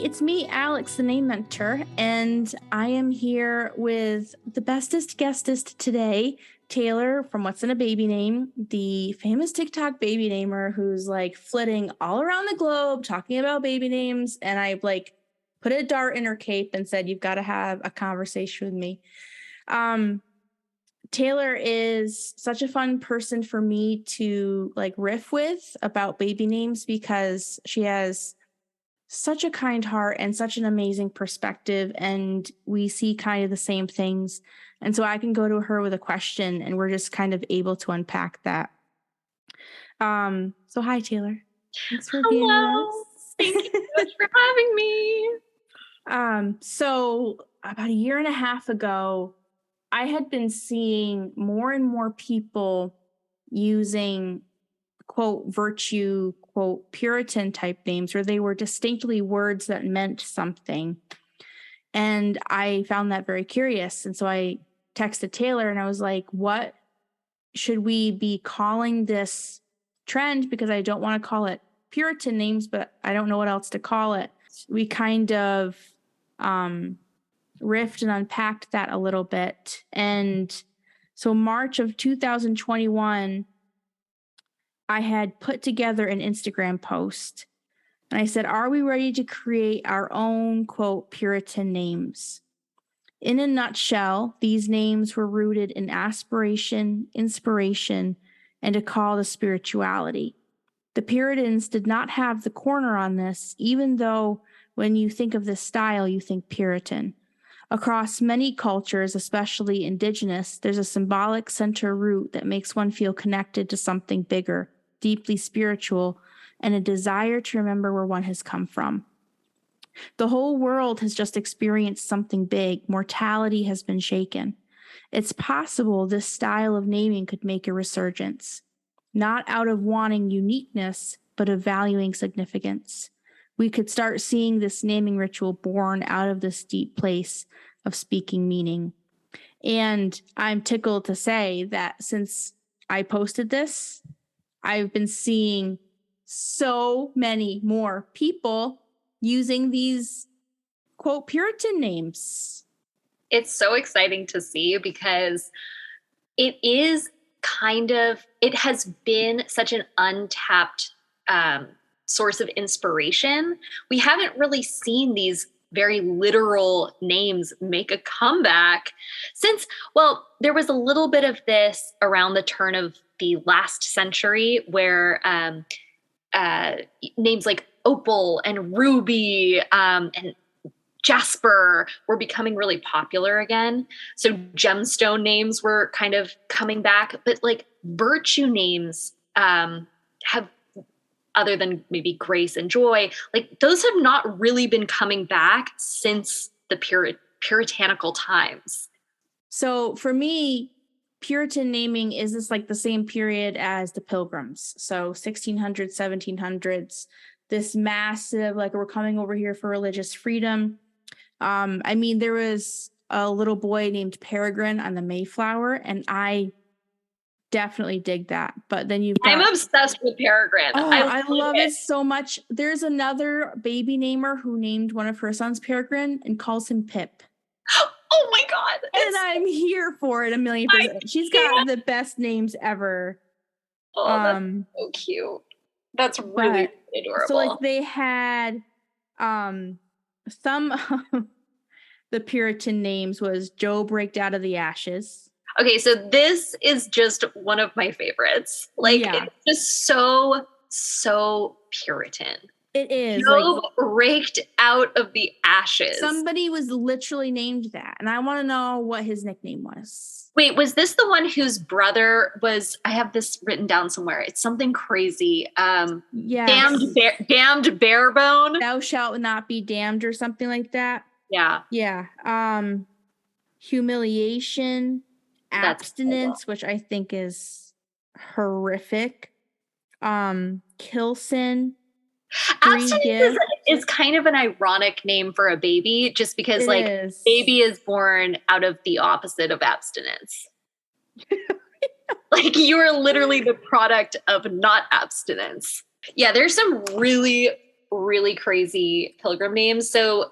it's me, Alex, the name mentor, and I am here with the bestest guestest today, Taylor from What's in a Baby Name, the famous TikTok baby namer who's like flitting all around the globe talking about baby names, and I like put a dart in her cape and said, "You've got to have a conversation with me." Taylor is such a fun person for me to like riff with about baby names because she has such a kind heart and such an amazing perspective, and we see kind of the same things. And so I can go to her with a question and we're just kind of able to unpack that. So hi, Taylor. Thanks for being with us. Thank you so much for having me. So about a year and a half ago, I had been seeing more and more people using quote virtue, quote Puritan type names, where they were distinctly words that meant something. And I found that very curious. And so I texted Taylor and I was like, what should we be calling this trend? Because I don't want to call it Puritan names, but I don't know what else to call it. We kind of riffed and unpacked that a little bit. And so March of 2021, I had put together an Instagram post and I said, are we ready to create our own, quote, Puritan names? In a nutshell, these names were rooted in aspiration, inspiration, and a call to spirituality. The Puritans did not have the corner on this, even though when you think of this style, you think Puritan. Across many cultures, especially Indigenous, there's a symbolic center root that makes one feel connected to something bigger, deeply spiritual, and a desire to remember where one has come from. The whole world has just experienced something big. Mortality has been shaken. It's possible this style of naming could make a resurgence, not out of wanting uniqueness, but of valuing significance. We could start seeing this naming ritual born out of this deep place of speaking meaning. And I'm tickled to say that since I posted this, I've been seeing so many more people using these, quote, Puritan names. It's so exciting to see because it has been such an untapped source of inspiration. We haven't really seen these very literal names make a comeback since, well, there was a little bit of this around the turn of the last century where names like opal and ruby and jasper were becoming really popular again. So gemstone names were kind of coming back, but like virtue names have, other than maybe grace and joy, like those have not really been coming back since the puritanical times. So for me, Puritan naming is this like the same period as the Pilgrims. So 1600s, 1700s, this massive, like we're coming over here for religious freedom. I mean, there was a little boy named Peregrine on the Mayflower, and I definitely dig that. But then I'm obsessed with Peregrine. Oh, I love it so much. There's another baby namer who named one of her sons Peregrine and calls him Pip. Oh my God. And I'm here for it 1,000,000%. She's got the best names ever. Oh, that's so cute. That's really adorable. So like they had some of the Puritan names was Joe Breaked Out of the Ashes. Okay, so this is just one of my favorites. Like, It's just so Puritan. It is. Job raked out of the ashes. Somebody was literally named that, and I want to know what his nickname was. Wait, was this the one whose brother was, I have this written down somewhere. It's something crazy. Damned barebone. Thou shalt not be damned or something like that. Yeah. Yeah. Humiliation. Abstinence, which I think is horrific. Killson. Abstinence is kind of an ironic name for a baby, just because baby is born out of the opposite of abstinence. Like you are literally the product of not abstinence. Yeah, there's some really, really crazy pilgrim names. So,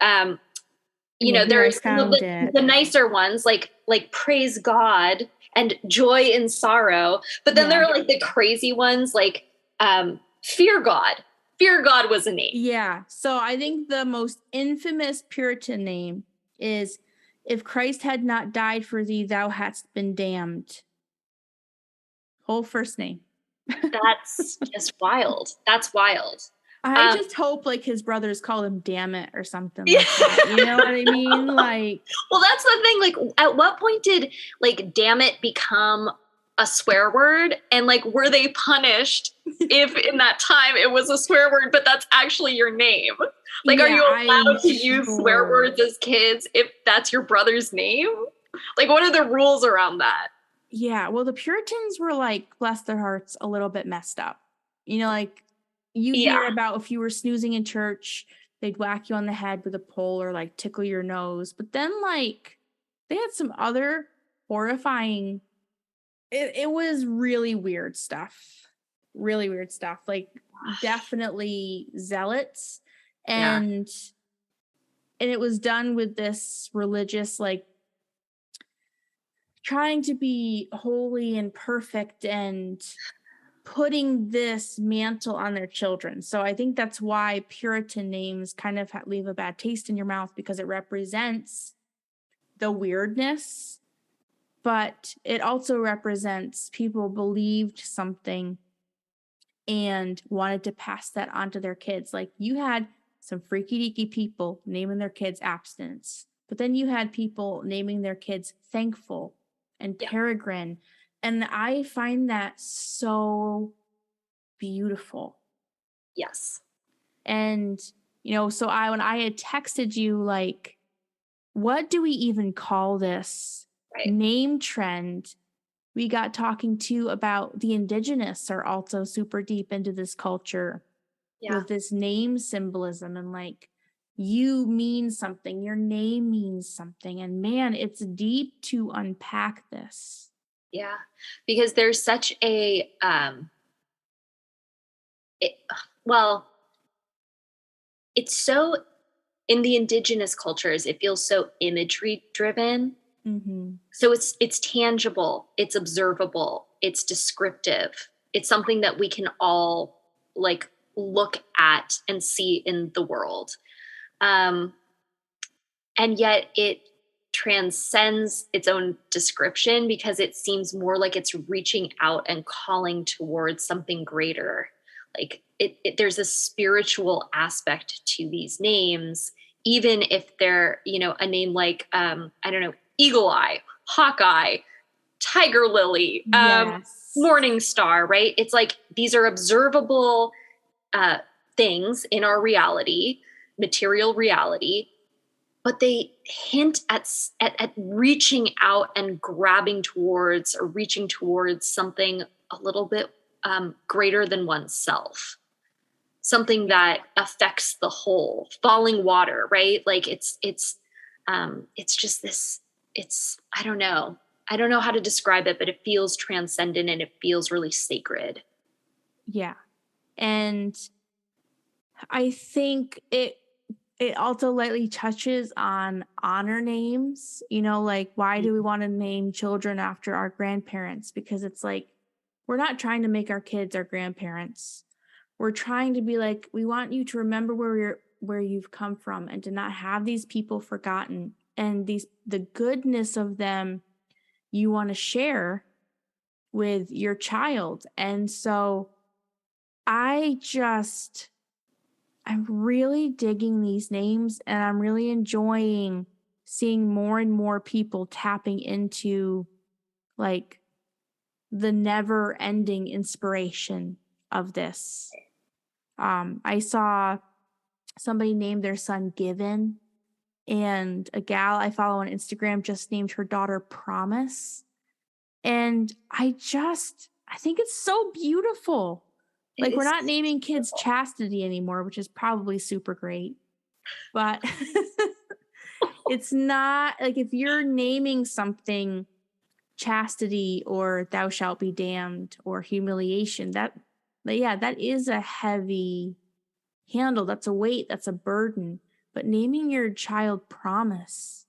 you know, Here I there's found it. the nicer ones like praise God and joy in sorrow. But then there are like the crazy ones like fear God. Fear God was a name. Yeah. So I think the most infamous Puritan name is if Christ had not died for thee, thou hadst been damned. Whole first name. That's just wild. That's wild. I just hope like his brothers call him damn it or something like that. You know what I mean? Like, well, that's the thing. Like, at what point did like damn it become a swear word? And like, were they punished if in that time it was a swear word, but that's actually your name? Like, are you allowed to use swear words as kids if that's your brother's name? Like, what are the rules around that? Yeah. Well, the Puritans were like, bless their hearts, a little bit messed up. You know, like you hear about if you were snoozing in church, they'd whack you on the head with a pole or like tickle your nose. But then like they had some other horrifying, it was really weird stuff. Really weird stuff. Like definitely zealots. And it was done with this religious like trying to be holy and perfect and putting this mantle on their children. So I think that's why Puritan names kind of leave a bad taste in your mouth because it represents the weirdness, but it also represents people believed something and wanted to pass that on to their kids. Like you had some freaky deaky people naming their kids abstinence, but then you had people naming their kids thankful and peregrine. And I find that so beautiful. Yes. And, you know, so when I had texted you, like, what do we even call this name trend? We got talking too about the Indigenous are also super deep into this culture with this name symbolism and like you mean something, your name means something. And man, it's deep to unpack this. Yeah, because there's such a, it's so, in the Indigenous cultures, it feels so imagery driven. Mm-hmm. So it's tangible, it's observable, it's descriptive. It's something that we can all like look at and see in the world. And yet it transcends its own description because it seems more like it's reaching out and calling towards something greater. Like there's a spiritual aspect to these names, even if they're, you know, a name like, I don't know, Eagle Eye, Hawkeye, Tiger Lily, Morning Star, right? It's like these are observable things in our reality, material reality, but they hint at reaching out and grabbing towards or reaching towards something a little bit greater than oneself, something that affects the whole. Falling water, right? Like it's just this. I don't know how to describe it, but it feels transcendent and it feels really sacred. Yeah, and I think it also lightly touches on honor names, you know, like why do we want to name children after our grandparents? Because it's like, we're not trying to make our kids our grandparents. We're trying to be like, we want you to remember where you've come from and to not have these people forgotten and the goodness of them you want to share with your child. And so I'm really digging these names and I'm really enjoying seeing more and more people tapping into like the never ending inspiration of this. I saw somebody named their son Given, and a gal I follow on Instagram just named her daughter Promise. And I think it's so beautiful. Like we're not naming kids Chastity anymore, which is probably super great. But it's not like if you're naming something chastity or thou shalt be damned or humiliation, that is a heavy handle. That's a weight, that's a burden. But naming your child Promise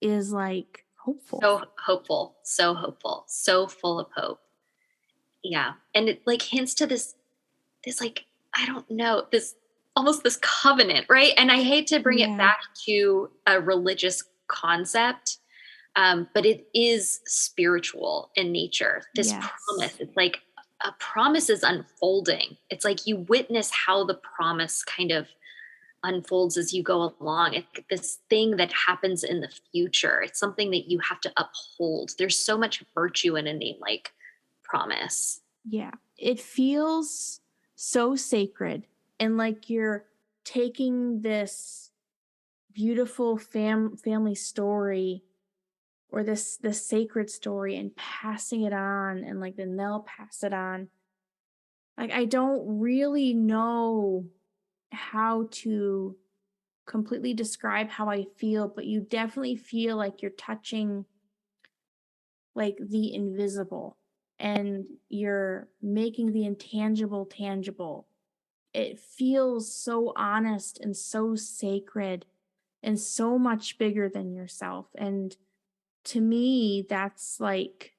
is like hopeful. So hopeful, so full of hope. Yeah. And it like hints to this like, I don't know, this almost this covenant, right? And I hate to bring it back to a religious concept, but it is spiritual in nature. This promise, it's like a promise is unfolding. It's like you witness how the promise kind of unfolds as you go along. It's this thing that happens in the future. It's something that you have to uphold. There's so much virtue in a name like Promise. Yeah. It feels so sacred, and like you're taking this beautiful family story or this sacred story and passing it on, and like then they'll pass it on. Like, I don't really know how to completely describe how I feel, but you definitely feel like you're touching like the invisible, and you're making the intangible tangible. It feels so honest and so sacred and so much bigger than yourself. And to me, that's like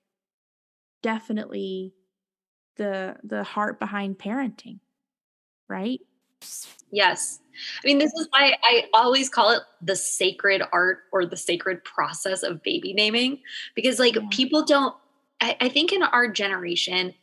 definitely the heart behind parenting, right? Yes. I mean, this is why I always call it the sacred art or the sacred process of baby naming, because like people don't, I think in our generation,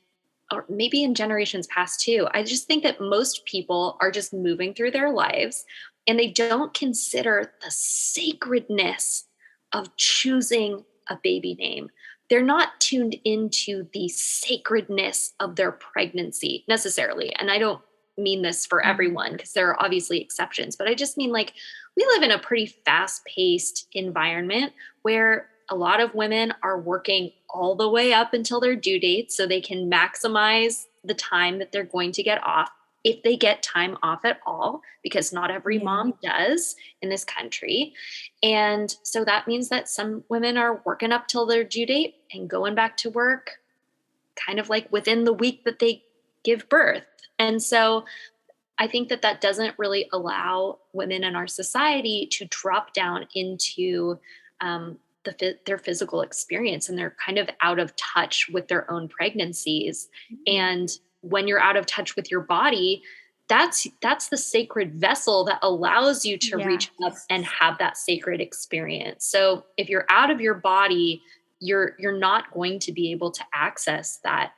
or maybe in generations past too, I just think that most people are just moving through their lives and they don't consider the sacredness of choosing a baby name. They're not tuned into the sacredness of their pregnancy necessarily. And I don't mean this for everyone, because there are obviously exceptions, but I just mean like we live in a pretty fast-paced environment where a lot of women are working all the way up until their due date so they can maximize the time that they're going to get off, if they get time off at all, because not every mom does in this country. And so that means that some women are working up till their due date and going back to work kind of like within the week that they give birth. And so I think that that doesn't really allow women in our society to drop down into their physical experience, and they're kind of out of touch with their own pregnancies. And when you're out of touch with your body, that's the sacred vessel that allows you to reach up and have that sacred experience. So if you're out of your body, you're not going to be able to access that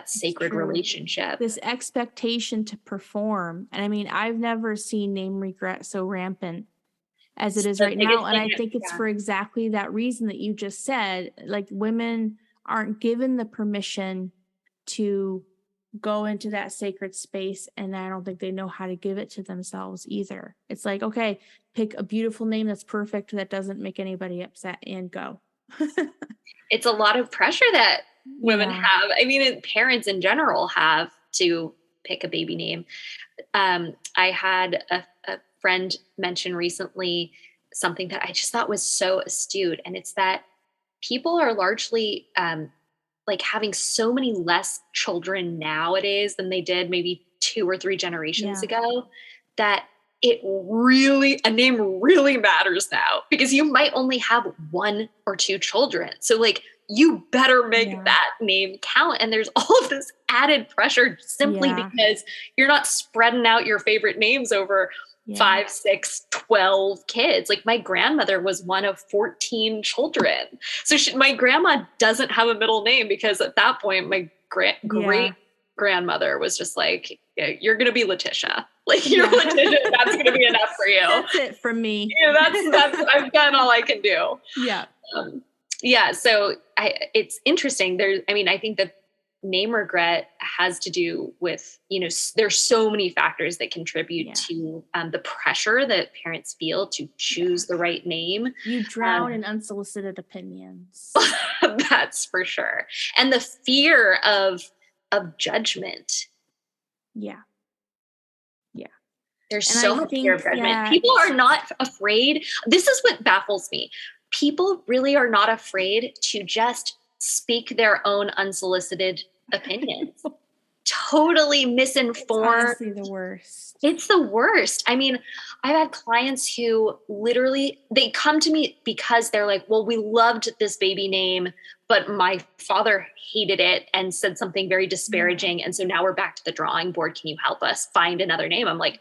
sacred relationship. This expectation to perform. And I mean, I've never seen name regret so rampant as it is right now. And I think it's for exactly that reason that you just said. Like, women aren't given the permission to go into that sacred space, and I don't think they know how to give it to themselves either. It's like, okay, pick a beautiful name that's perfect, that doesn't make anybody upset, and go. It's a lot of pressure that women have. I mean, parents in general have to pick a baby name. I had a friend mention recently something that I just thought was so astute. And it's that people are largely like having so many less children nowadays than they did maybe 2 or 3 generations ago, that a name really matters now, because you might only have 1 or 2 children. So like, you better make that name count. And there's all of this added pressure simply because you're not spreading out your favorite names over 5, 6, 12 kids. Like, my grandmother was one of 14 children. So my grandma doesn't have a middle name, because at that point, my great grandmother was just like, you're going to be Letitia. Like, you're Letitia. That's going to be enough for you. That's it for me. That's I've done all I can do. Yeah. So it's interesting. I think that name regret has to do with, there's so many factors that contribute to the pressure that parents feel to choose the right name. You drown in unsolicited opinions. That's for sure. And the fear of judgment. Yeah. There's so much fear of judgment. People are not afraid. This is what baffles me. People really are not afraid to just speak their own unsolicited opinions. totally misinformed. It's honestly the worst. It's the worst. I mean, I've had clients who literally, they come to me because they're like, well, we loved this baby name, but my father hated it and said something very disparaging. And so now we're back to the drawing board. Can you help us find another name? I'm like,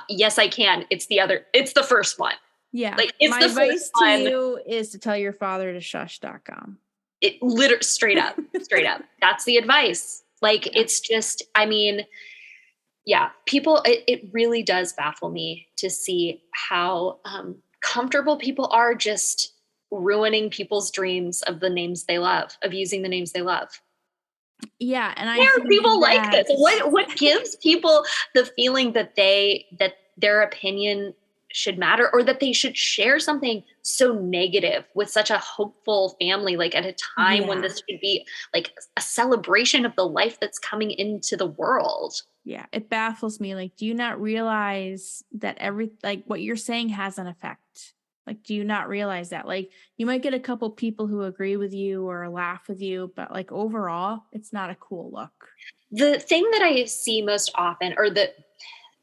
yes, I can. It's the first one. Yeah. Like, it's my the advice first one. to you is to tell your father to shush.com. It literally straight up. That's the advice. Like, it's just, I mean, yeah, people, it really does baffle me to see how comfortable people are just ruining people's dreams of the names they love, of using the names they love. Yeah. And Why are people like this? What gives people the feeling that their opinion should matter, or that they should share something so negative with such a hopeful family, like at a time when this should be like a celebration of the life that's coming into the world? Yeah, it baffles me. Like, do you not realize that what you're saying has an effect? Like, do you not realize that? Like, you might get a couple people who agree with you or laugh with you, but like overall, it's not a cool look. The thing that I see most often, or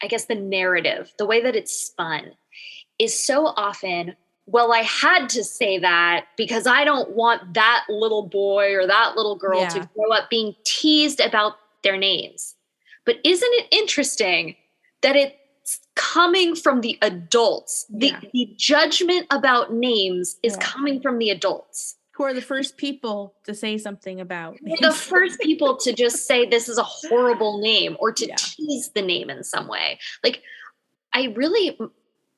I guess the narrative, the way that it's spun, is so often, well, I had to say that because I don't want that little boy or that little girl to grow up being teased about their names. But isn't it interesting that it's coming from the adults? The judgment about names is coming from the adults. Who are the first people to say something about names. We're the first people to just say this is a horrible name, or to tease the name in some way. Like, I really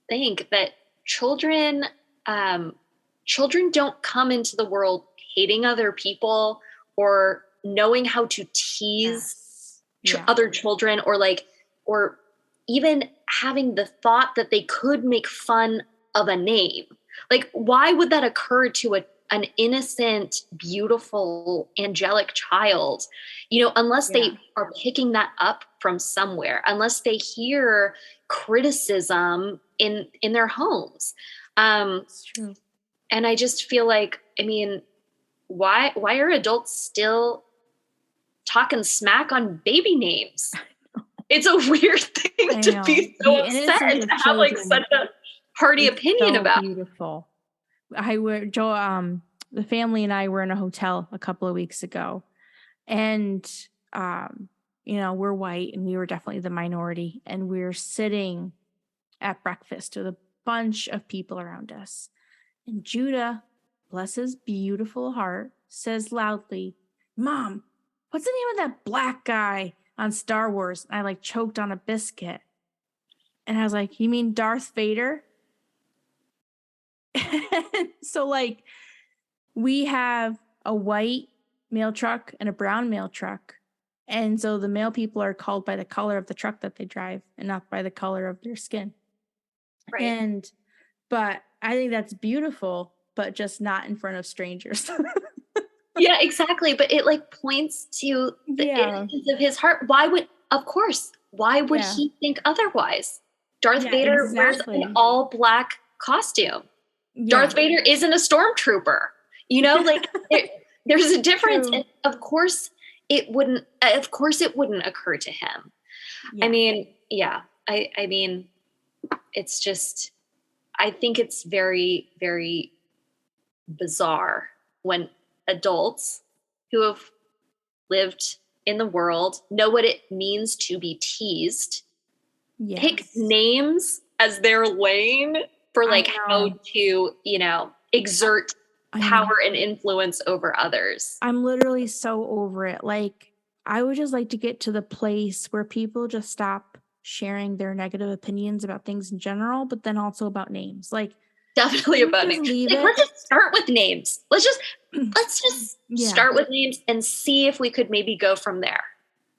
think that children don't come into the world hating other people or knowing how to tease other children, or even having the thought that they could make fun of a name. Like, why would that occur to an innocent, beautiful, angelic child, unless they are picking that up from somewhere, unless they hear criticism in their homes. It's true. And I just feel like, I mean, why are adults still talking smack on baby names? It's a weird thing to be so upset and to have like such a hearty opinion about. Beautiful. The family and I were in a hotel a couple of weeks ago, and we're white and we were definitely the minority, and we're sitting at breakfast with a bunch of people around us. And Judah, bless his beautiful heart, says loudly, "Mom, what's the name of that black guy on Star Wars?" And I choked on a biscuit. And I was like, "You mean Darth Vader?" So we have a white mail truck and a brown mail truck. And so the male people are called by the color of the truck that they drive and not by the color of their skin. Right. But I think that's beautiful, but just not in front of strangers. Yeah, exactly. But it points to the innocence of his heart. Why would he think otherwise? Darth Vader wears an all black costume. Darth Vader isn't a stormtrooper. There's a difference. And of course it wouldn't occur to him. I mean, I mean, it's just, I think it's very, very bizarre when adults who have lived in the world, know what it means to be teased, pick names as their lane for how to, exert power and influence over others. I'm literally so over it. I would just like to get to the place where people just stop sharing their negative opinions about things in general, but then also about names. Definitely about names. Let's just start with names. Let's just start with names and see if we could maybe go from there.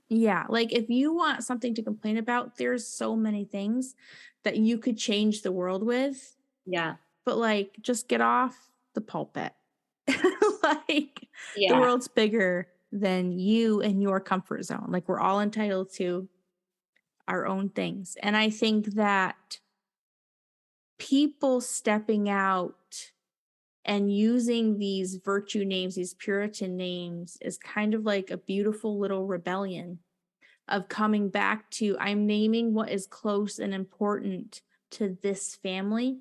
Yeah. If you want something to complain about, there's so many things that you could change the world with. Yeah. But just get off the pulpit. The world's bigger than you and your comfort zone. We're all entitled to our own things. And I think that people stepping out and using these virtue names, these Puritan names, is kind of like a beautiful little rebellion of coming back to, I'm naming what is close and important to this family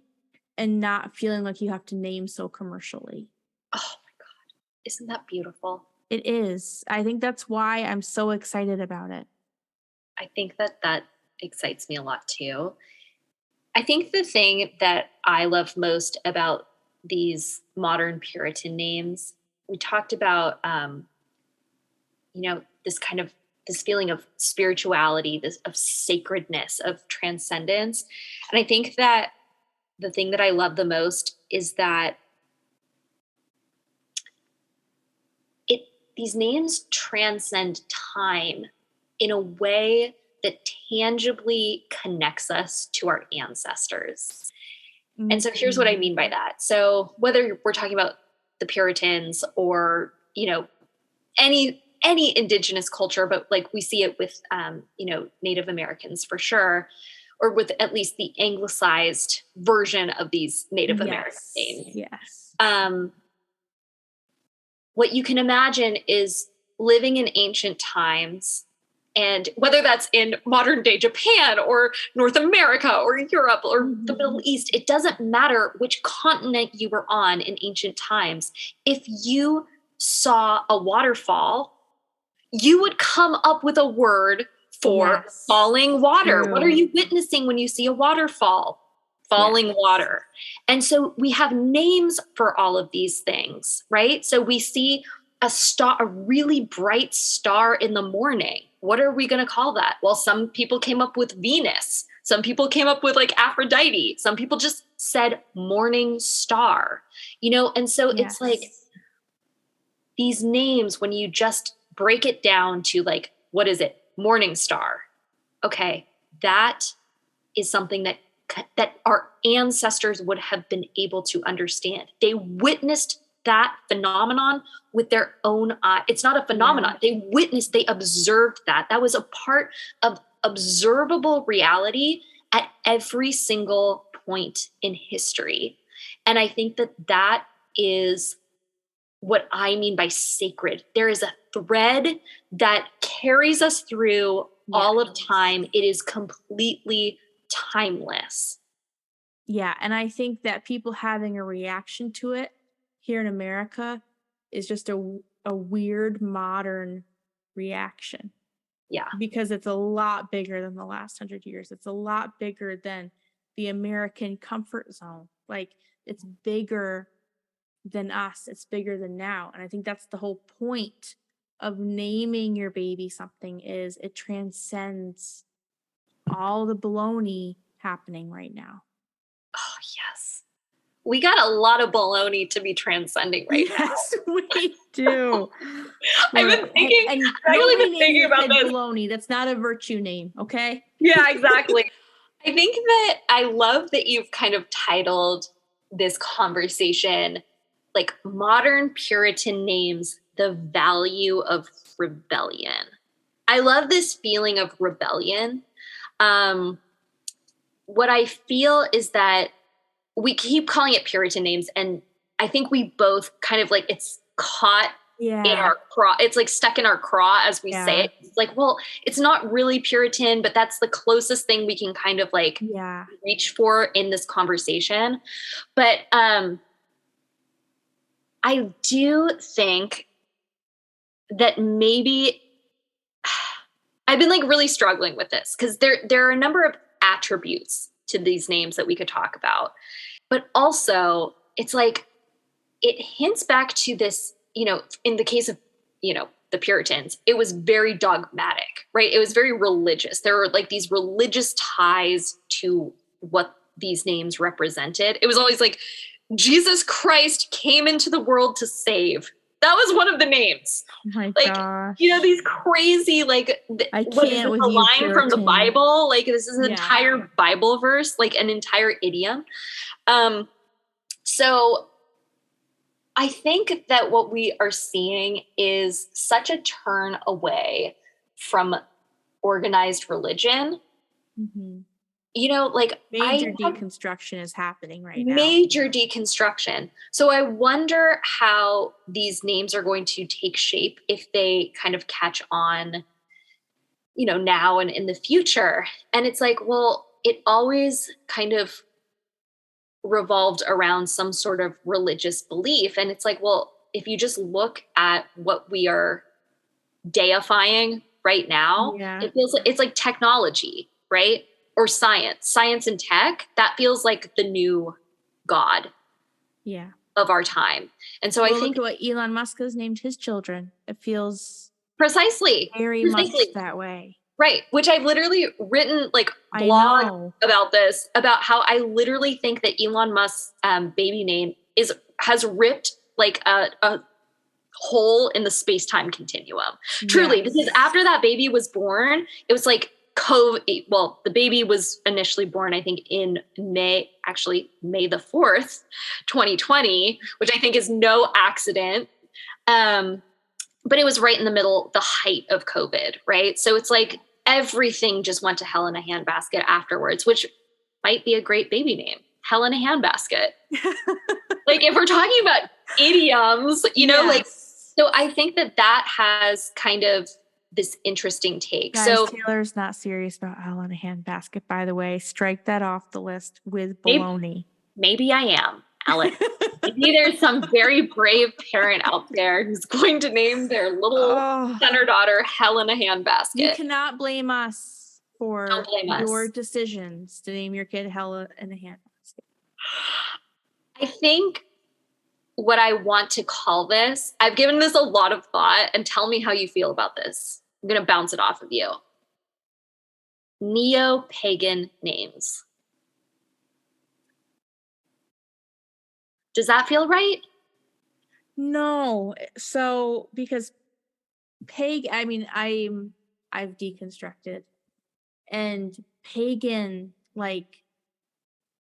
and not feeling like you have to name so commercially. Oh my God. Isn't that beautiful? It is. I think that's why I'm so excited about it. I think that excites me a lot too. I think the thing that I love most about these modern Puritan names, we talked about, this feeling of spirituality, this of sacredness, of transcendence. And I think that the thing that I love the most is that these names transcend time in a way that tangibly connects us to our ancestors. Mm-hmm. And so here's what I mean by that. So whether we're talking about the Puritans or, any indigenous culture, but like we see it with, Native Americans for sure, or with at least the anglicized version of these Native American names. Yes. What you can imagine is living in ancient times, and whether that's in modern day Japan or North America or Europe or the Middle East, it doesn't matter which continent you were on in ancient times. If you saw a waterfall, you would come up with a word for falling water. True. What are you witnessing when you see a waterfall? Falling water. And so we have names for all of these things, right? So we see a really bright star in the morning. What are we going to call that? Well, some people came up with Venus. Some people came up with like Aphrodite. Some people just said morning star, and so it's like these names, when you just break it down to like, what is it? Morning star. Okay. That is something that our ancestors would have been able to understand. They witnessed that phenomenon with their own eye. It's not a phenomenon. Yeah. They observed that. That was a part of observable reality at every single point in history. And I think that is what I mean by sacred. There is a thread that carries us through all of time. It is completely timeless. Yeah, and I think that people having a reaction to it here in America is just a weird modern reaction. Yeah. Because it's a lot bigger than the last 100 years. It's a lot bigger than the American comfort zone. Like, it's bigger than us. It's bigger than now. And I think that's the whole point of naming your baby something, is it transcends all the baloney happening right now. Oh, yes. We got a lot of baloney to be transcending right now. Yes, we do. I've been thinking, I've really been thinking about this. Baloney. That's not a virtue name, okay? Yeah, exactly. I think that I love that you've kind of titled this conversation like Modern Puritan Names, the Value of Rebellion. I love this feeling of rebellion. What I feel is that we keep calling it Puritan names, and I think we both kind of like, it's caught in our craw. It's like stuck in our craw as we say it. It's like, well, it's not really Puritan, but that's the closest thing we can kind of like reach for in this conversation. But I do think that maybe I've been like really struggling with this, because there are a number of attributes to these names that we could talk about. But also, it's like, it hints back to this, in the case of, the Puritans, it was very dogmatic, right? It was very religious. There were like these religious ties to what these names represented. It was always like, Jesus Christ came into the world to save. That was one of the names. Oh my gosh. These crazy, like, what is this, a line Puritan from the Bible? Like, this is an entire Bible verse, like an entire idiom. So I think that what we are seeing is such a turn away from organized religion. Mm-hmm. Like major deconstruction is happening right now. Major deconstruction. So I wonder how these names are going to take shape if they kind of catch on now and in the future. And it's like, well, it always kind of revolved around some sort of religious belief. And it's like, well, if you just look at what we are deifying right now, Yeah. it feels like it's like technology, right? Or science and tech. That feels like the new God Yeah. of our time. And so I think look at what Elon Musk has named his children. It feels precisely much that way. right. Which I've literally written like I blog know. about this, about how I literally think that Elon Musk's baby name has ripped like a hole in the space-time continuum. Truly, Yes. because after that baby was born, it was like COVID. Well, the baby was initially born, I think, in May the 4th, 2020, which I think is no accident. But it was right in the middle, the height of COVID, right? So it's like everything just went to hell in a handbasket afterwards, which might be a great baby name. Hell in a handbasket. Like if we're talking about idioms, like, so I think that has kind of this interesting take. Guys, so Taylor's not serious about hell in a handbasket, by the way. Strike that off the list with baloney. Maybe I am, Alex. Maybe there's some very brave parent out there who's going to name their little son or daughter hell in a handbasket. You cannot blame us for your decisions to name your kid hell in a handbasket. I think what I want to call this, I've given this a lot of thought, and tell me how you feel about this. I'm going to bounce it off of you. Neo-pagan names. Does that feel right? No. So, because I've deconstructed, and pagan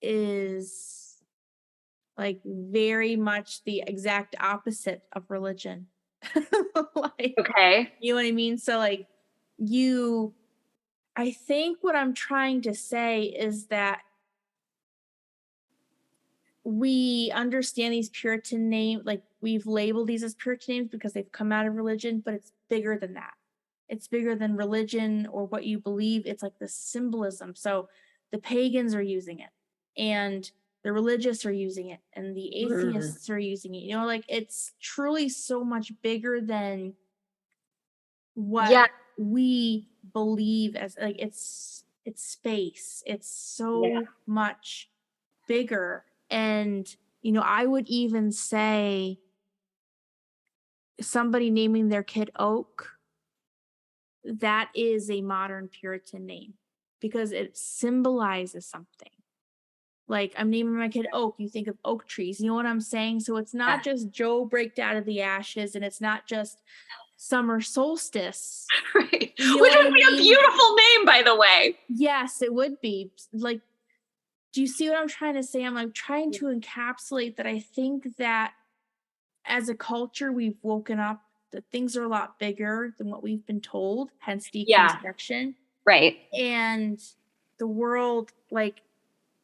is very much the exact opposite of religion. Okay. You know what I mean? So I think what I'm trying to say is that we understand these Puritan names, we've labeled these as Puritan names because they've come out of religion, but it's bigger than that. It's bigger than religion or what you believe. It's like the symbolism. So the pagans are using it, and the religious are using it, and the atheists are using it. It's truly so much bigger than what we believe as it's space. It's so much bigger. And, I would even say somebody naming their kid Oak, that is a modern Puritan name because it symbolizes something. Like, I'm naming my kid Oak, you think of oak trees. You know what I'm saying? So it's not just Joe breaked out of the ashes, and it's not just summer solstice. Right. Which would be a beautiful name, by the way. Yes, it would be. Do you see what I'm trying to say? I'm trying to encapsulate that. I think that as a culture, we've woken up that things are a lot bigger than what we've been told, hence deconstruction. Right. And the world,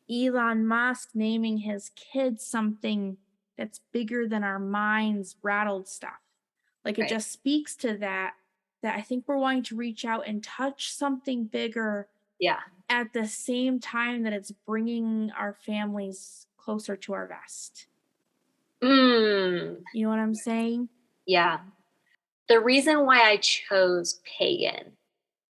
Elon Musk naming his kids something that's bigger than our minds, rattled stuff. It just speaks to that I think we're wanting to reach out and touch something bigger. Yeah. At the same time that it's bringing our families closer to our vest. You know what I'm saying? Yeah. The reason why I chose pagan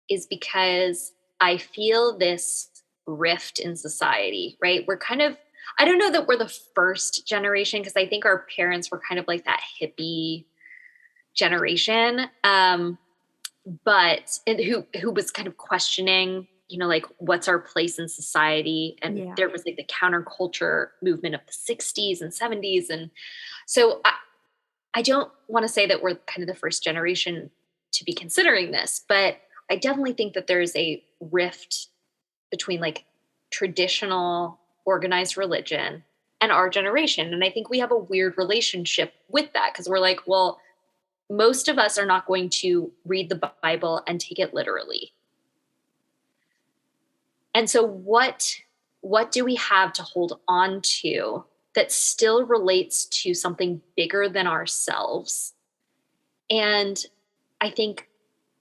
is because I feel this rift in society, right? We're kind of, I don't know that we're the first generation, because I think our parents were kind of like that hippie generation, but who was kind of questioning, what's our place in society? And there was the counterculture movement of the 60s and 70s. And so I don't want to say that we're kind of the first generation to be considering this, but I definitely think that there's a rift between traditional organized religion and our generation. And I think we have a weird relationship with that, because we're like, well, most of us are not going to read the Bible and take it literally. And so what do we have to hold on to that still relates to something bigger than ourselves? And I think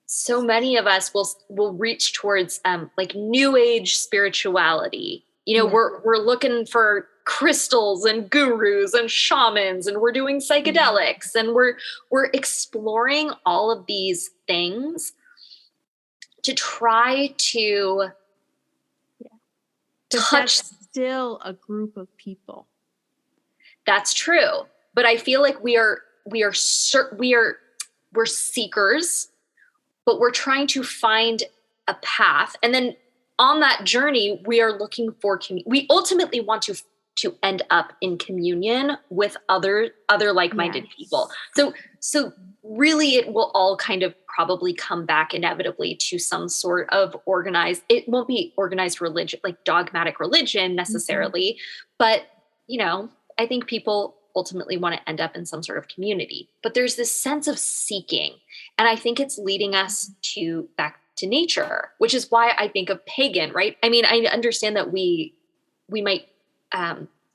so many of us will reach towards like new age spirituality. You know, we're looking for crystals and gurus and shamans, and we're doing psychedelics, and we're exploring all of these things to try to But touch. that's still a group of people. That's true, but I feel like we're seekers, but we're trying to find a path, and then on that journey, we are looking for we ultimately want to end up in communion with other like-minded people. So really, it will all kind of probably come back inevitably to some sort of organized. It won't be organized religion, like dogmatic religion necessarily, but you know, I think people ultimately want to end up in some sort of community. But there's this sense of seeking, and I think it's leading us back to nature, which is why I think of pagan, right? I mean, I understand that we might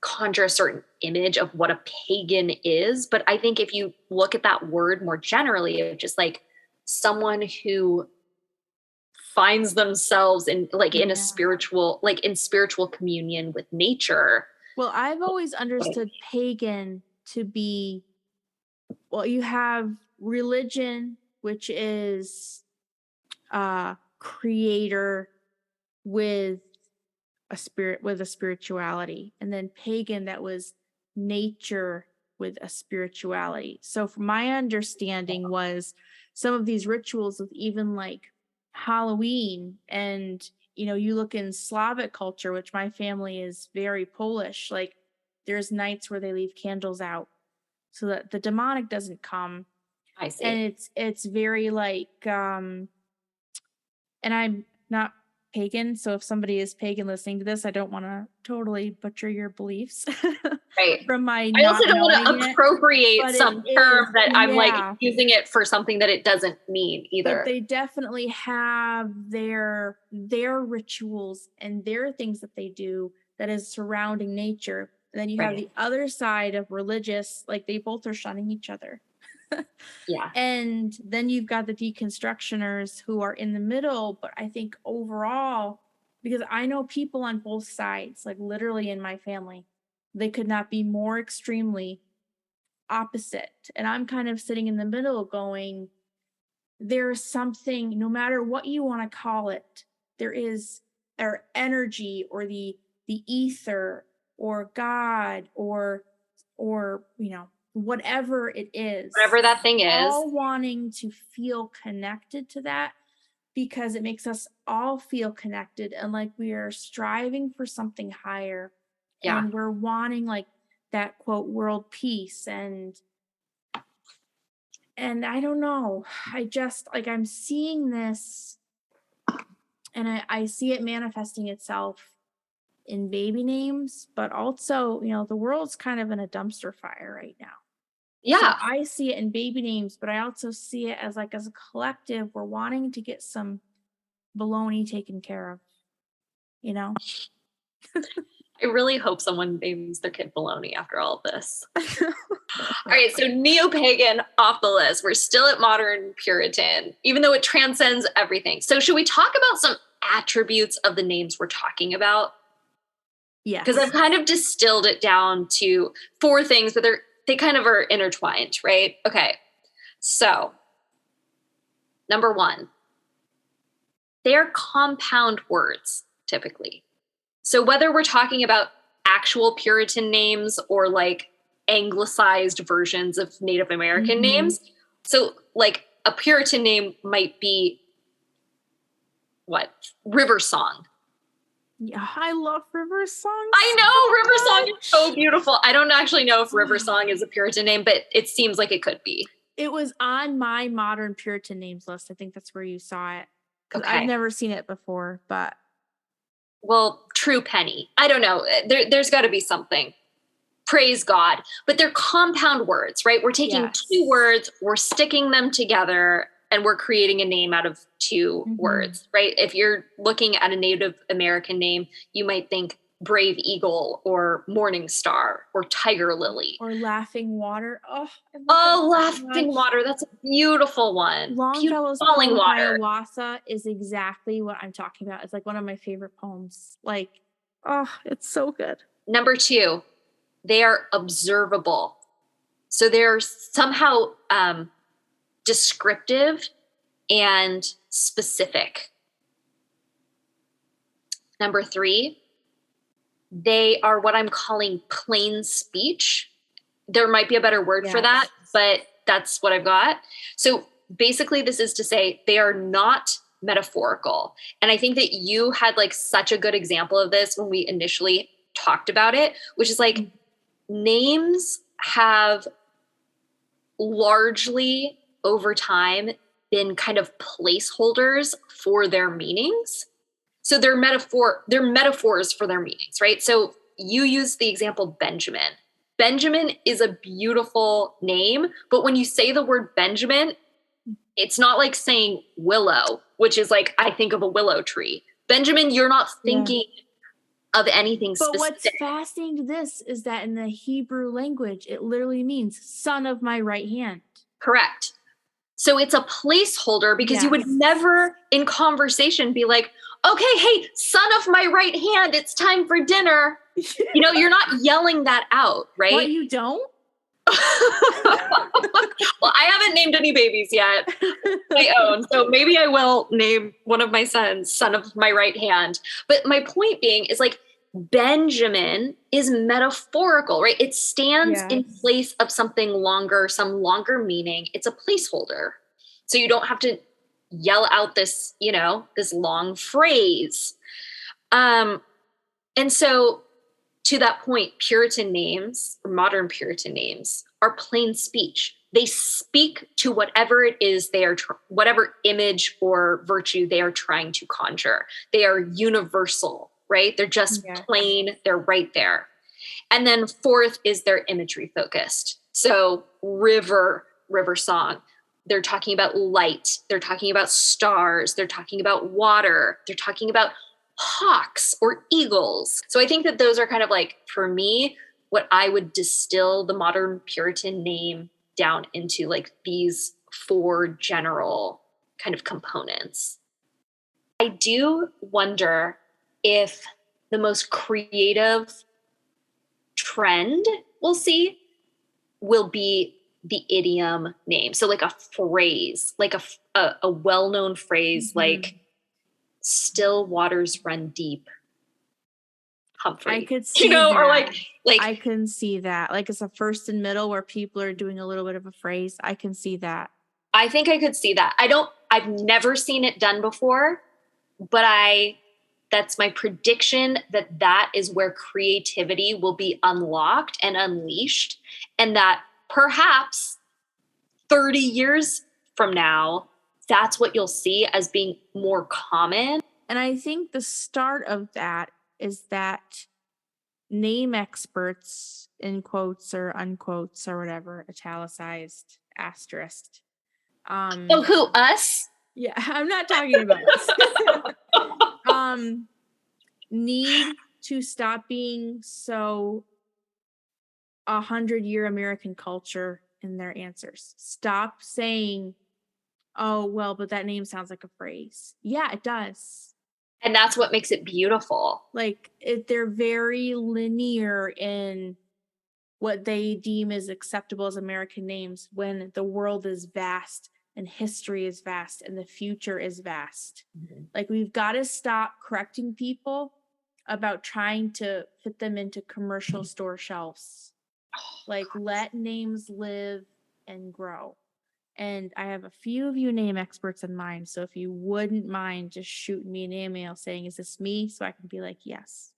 conjure a certain image of what a pagan is, but I think if you look at that word more generally, of just like someone who finds themselves in in a spiritual, like in spiritual communion with nature. Well, I've always understood pagan to be, well, you have religion, which is creator with a spirit, with a spirituality, and then pagan, that was nature with a spirituality. So from my understanding was some of these rituals with even like Halloween, and you know, you look in Slavic culture, which my family is very Polish, like there's nights where they leave candles out so that the demonic doesn't come. I see. And it's very like and I'm not pagan, so if somebody is pagan listening to this, I don't want to totally butcher your beliefs. Right. From my I also don't want to appropriate some term that I'm like using it for something that it doesn't mean either. But they definitely have their rituals and their things that they do that is surrounding nature. And then you have the other side of religious, like they both are shunning each other. Yeah. And then you've got the deconstructioners who are in the middle. But I think overall, because I know people on both sides, like literally in my family, they could not be more extremely opposite. And I'm kind of sitting in the middle going, there's something, no matter what you want to call it, there is our energy or the ether or God or you know, whatever it is, whatever that thing is, all wanting to feel connected to that, because it makes us all feel connected and like we are striving for something higher. And we're wanting like that quote world peace, and I don't know, I just like, I'm seeing this, and I see it manifesting itself in baby names, but also, you know, the world's kind of in a dumpster fire right now. So I see it in baby names, but I also see it as like, as a collective, we're wanting to get some baloney taken care of, you know? I really hope someone names their kid baloney after all of this. All right, so neo-pagan off the list. We're still at modern Puritan, even though it transcends everything. So should we talk about some attributes of the names we're talking about? Yeah. Because I've kind of distilled it down to 4 things, but they kind of are intertwined, right? Okay, so number 1, they are compound words, typically. So whether we're talking about actual Puritan names or like anglicized versions of Native American names, so like a Puritan name might be River Song. Yeah, I love River Song. I know, River Song is so beautiful. I don't actually know if River Song is a Puritan name, but it seems like it could be. It was on my modern Puritan names list. I think that's where you saw it. Okay. I've never seen it before, but. Well, True Penny. I don't know. There's got to be something. Praise God. But they're compound words, right? We're taking 2 words, we're sticking them together, and we're creating a name out of 2 words, right? If you're looking at a Native American name, you might think brave eagle or morning star or tiger lily. Or laughing water. Laughing water. That's a beautiful one. Longfellow's Falling poem water. Hiawatha is exactly what I'm talking about. It's like one of my favorite poems. Like, oh, it's so good. Number 2, they are observable. So they're somehow descriptive and specific. Number 3, they are what I'm calling plain speech. There might be a better word for that, but that's what I've got. So basically this is to say they are not metaphorical. And I think that you had like such a good example of this when we initially talked about it, which is like names have largely over time been kind of placeholders for their meanings. So they're metaphors for their meanings, right? So you use the example Benjamin. Benjamin is a beautiful name, but when you say the word Benjamin, it's not like saying willow, which is like, I think of a willow tree. Benjamin, you're not thinking of anything specific. But what's fascinating to this is that in the Hebrew language, it literally means son of my right hand. Correct. So it's a placeholder because you would never in conversation be like, okay, hey, son of my right hand, it's time for dinner. You know, you're not yelling that out, right? What, you don't? Well, I haven't named any babies yet, my own. So maybe I will name one of my sons, son of my right hand. But my point being is like, Benjamin is metaphorical, right? It stands in place of something longer, some longer meaning. It's a placeholder. So you don't have to yell out this, you know, this long phrase. And so to that point, Puritan names, or modern Puritan names, are plain speech. They speak to whatever it is they are, whatever image or virtue they are trying to conjure. They are universal, right? They're just plain, they're right there. And then 4th is they're imagery focused. So river song. They're talking about light. They're talking about stars. They're talking about water. They're talking about hawks or eagles. So I think that those are kind of like, for me, what I would distill the modern Puritan name down into, like these 4 general kind of components. I do wonder if the most creative trend we'll see will be the idiom name. So like a phrase, like a well-known phrase, like still waters run deep. Humphrey. I could see that. Or like I can see that. Like it's a first and middle where people are doing a little bit of a phrase. I can see that. I think I could see that. I've never seen it done before, but that's my prediction that is where creativity will be unlocked and unleashed, and that perhaps 30 years from now, that's what you'll see as being more common. And I think the start of that is that name experts, in quotes or unquotes or whatever, italicized, asterisked. Who, us? Yeah, I'm not talking about us. Need to stop being so 100-year American culture in their answers. Stop saying, oh, well, but that name sounds like a phrase. Yeah, it does. And that's what makes it beautiful. Like, they're very linear in what they deem as acceptable as American names when the world is vast and history is vast and the future is vast. Like, we've got to stop correcting people about trying to fit them into commercial store shelves. Like, let names live and grow. And I have a few of you name experts in mind. So if you wouldn't mind just shooting me an email saying, is this me? So I can be like, yes.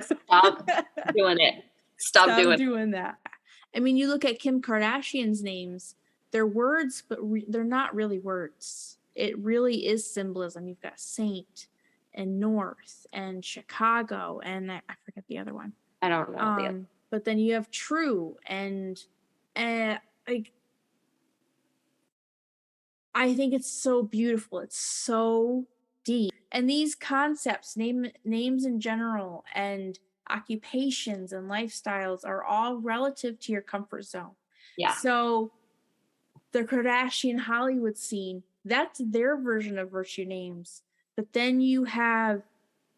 Stop doing it. Stop doing that. I mean, you look at Kim Kardashian's names, they're words, but they're not really words. It really is symbolism. You've got Saint and North and Chicago, and I forget the other one. I don't know. But then you have True and like, I think it's so beautiful. It's so deep. And these concepts, names in general, and occupations and lifestyles are all relative to your comfort zone. Yeah. So the Kardashian Hollywood scene, that's their version of virtue names. But then you have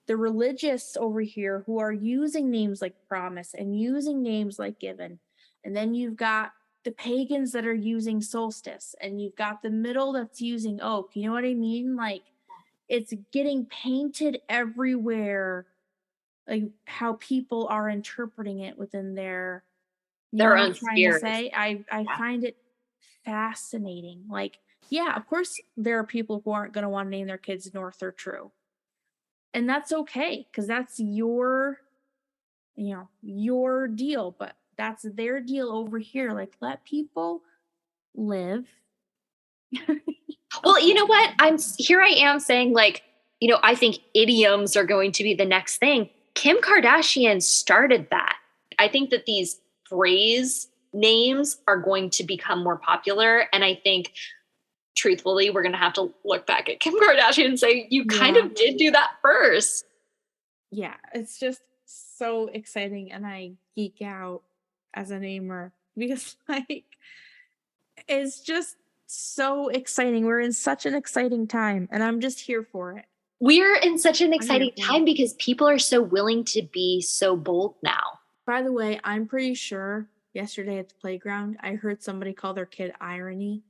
the religious over here who are using names like promise and using names like given. And then you've got the pagans that are using solstice, and you've got the middle that's using oak. You know what I mean? Like, it's getting painted everywhere, like how people are interpreting it within their own trying to spheres. say. I find it fascinating. Like, yeah, of course there are people who aren't going to want to name their kids North or True. And that's okay, because that's your deal, but that's their deal over here. Like, let people live. Well, you know what? I am saying, like, I think idioms are going to be the next thing. Kim Kardashian started that. I think that these phrase names are going to become more popular. And I think, truthfully, we're going to have to look back at Kim Kardashian and say, you kind of did do that first. Yeah, it's just so exciting. And I geek out as a namer because, like, it's just so exciting. We're in such an exciting time, and I'm just here for it. We're in such an exciting time because people are so willing to be so bold now. By the way, I'm pretty sure yesterday at the playground, I heard somebody call their kid Irony.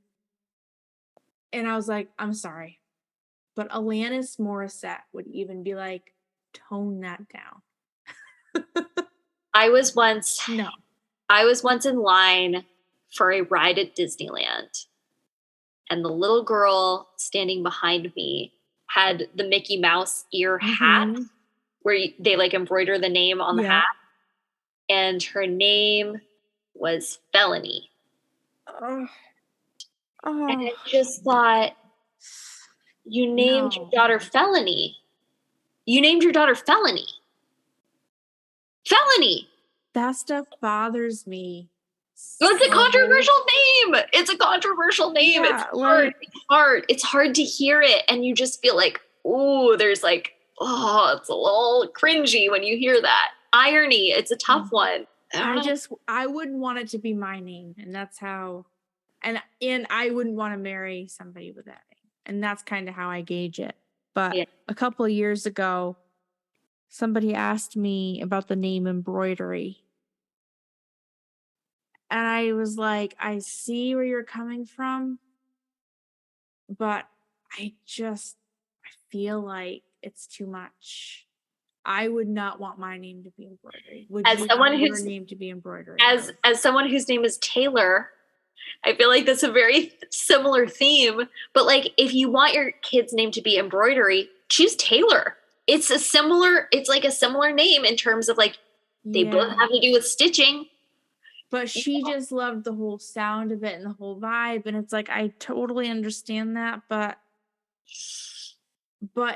And I was like, I'm sorry, but Alanis Morissette would even be like, tone that down. I was once in line for a ride at Disneyland, and the little girl standing behind me had the Mickey Mouse ear hat where they like embroider the name on the hat, and her name was Felony. And I just thought, you named your daughter Felony. You named your daughter Felony. Felony. That stuff bothers me. It's a controversial name. It's a controversial name. Yeah, it's hard. It's hard. It's hard to hear it. And you just feel like, there's like, it's a little cringy when you hear that. Irony. It's a tough one. I wouldn't want it to be my name. And that's how, and I wouldn't want to marry somebody with that name. And that's kind of how I gauge it. But a couple of years ago, somebody asked me about the name embroidery. And I was like, I see where you're coming from, but I feel like it's too much. I would not want my name to be embroidery. Would you want your name to be embroidery? As someone whose name is Taylor, I feel like that's a very similar theme. But like, if you want your kid's name to be embroidery, choose Taylor. It's like a similar name in terms of like, they both have to do with stitching. But she just loved the whole sound of it and the whole vibe. And it's like, I totally understand that, but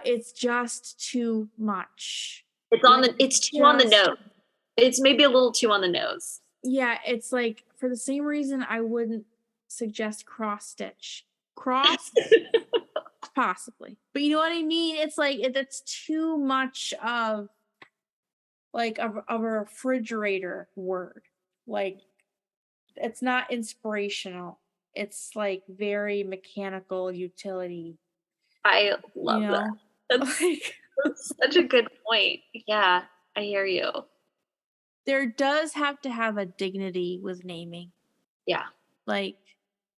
it's just too much. It's too on the nose. It's maybe a little too on the nose. Yeah, it's like, for the same reason I wouldn't suggest cross stitch. Cross, possibly. But you know what I mean? It's like, that's too much of like of a refrigerator word. Like, it's not inspirational. It's like very mechanical utility. I love that. That's such a good point. Yeah, I hear you. There does have to have a dignity with naming. Yeah. Like,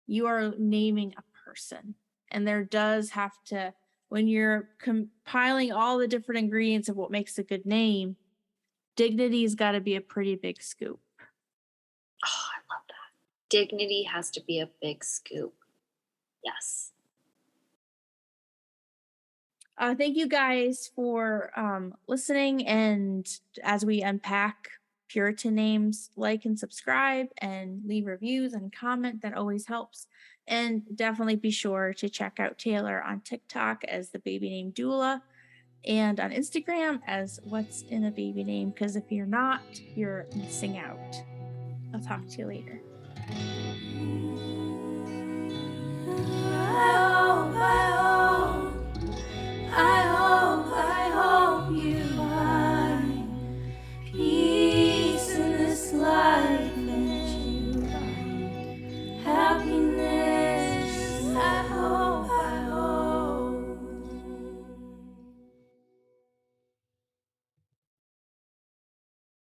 you are naming a person. And there does have to, when you're compiling all the different ingredients of what makes a good name, dignity's got to be a pretty big scoop. Oh, I love that. Dignity has to be a big scoop. Yes. Thank you guys for listening. And as we unpack Puritan names, like and subscribe and leave reviews and comment. That always helps. And definitely be sure to check out Taylor on TikTok as the baby name Doula, and on Instagram as What's in a Baby Name, because if you're not, you're missing out. I'll talk to you later.